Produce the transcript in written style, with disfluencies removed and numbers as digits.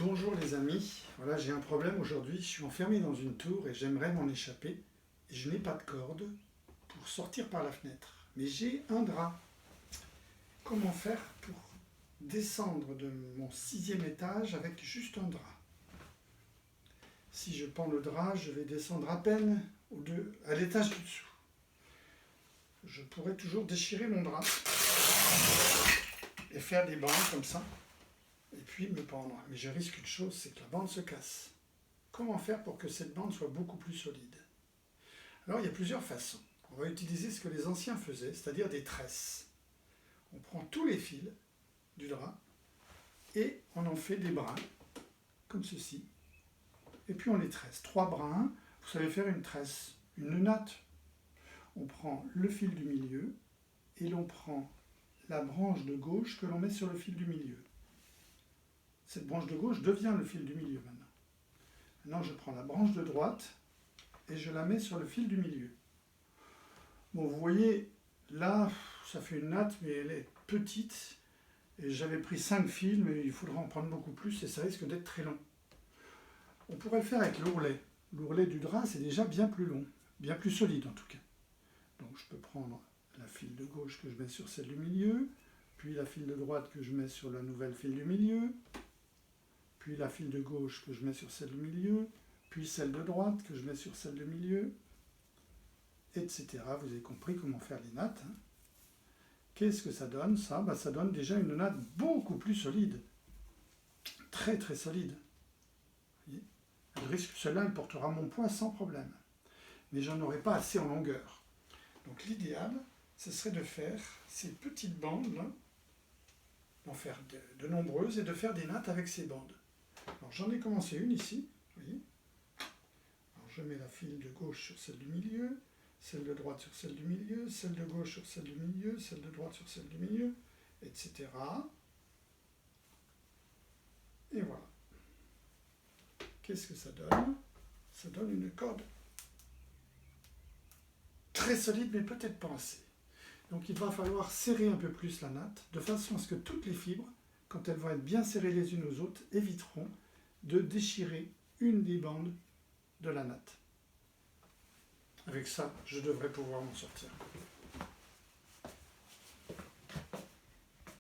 Bonjour les amis, voilà j'ai un problème aujourd'hui, je suis enfermé dans une tour et j'aimerais m'en échapper et je n'ai pas de corde pour sortir par la fenêtre. Mais j'ai un drap. Comment faire pour descendre de mon 6e étage avec juste un drap? Si je pends le drap, je vais descendre à peine à l'étage du dessous. Je pourrais toujours déchirer mon drap et faire des bandes comme ça. Et puis me pendre. Mais je risque une chose, c'est que la bande se casse. Comment faire pour que cette bande soit beaucoup plus solide? Alors il y a plusieurs façons. On va utiliser ce que les anciens faisaient, c'est-à-dire des tresses. On prend tous les fils du drap et on en fait des brins, comme ceci. Et puis on les tresse. 3 brins, vous savez faire une tresse, une natte. On prend le fil du milieu et l'on prend la branche de gauche que l'on met sur le fil du milieu. Cette branche de gauche devient le fil du milieu maintenant. Maintenant, je prends la branche de droite et je la mets sur le fil du milieu. Bon, vous voyez, là, ça fait une natte, mais elle est petite. Et j'avais pris 5 fils, mais il faudra en prendre beaucoup plus et ça risque d'être très long. On pourrait le faire avec l'ourlet. L'ourlet du drap, c'est déjà bien plus long, bien plus solide en tout cas. Donc je peux prendre la file de gauche que je mets sur celle du milieu, puis la file de droite que je mets sur la nouvelle file du milieu, puis la file de gauche que je mets sur celle du milieu, puis celle de droite que je mets sur celle du milieu, etc. Vous avez compris comment faire les nattes. Qu'est-ce que ça donne, ça? Ça donne déjà une natte beaucoup plus solide. Très très solide. Vous voyez, je risque que celle-là, elle portera mon poids sans problème. Mais j'en aurai pas assez en longueur. Donc l'idéal, ce serait de faire ces petites bandes-là, d'en faire de nombreuses, et de faire des nattes avec ces bandes. Alors j'en ai commencé une ici, vous voyez. Alors je mets la file de gauche sur celle du milieu, celle de droite sur celle du milieu, celle de gauche sur celle du milieu, celle de droite sur celle du milieu, etc. Et voilà. Qu'est-ce que ça donne? Ça donne une corde très solide, mais peut-être pas assez. Donc il va falloir serrer un peu plus la natte, de façon à ce que toutes les fibres, quand elles vont être bien serrées les unes aux autres, éviteront de déchirer une des bandes de la natte. Avec ça, je devrais pouvoir m'en sortir.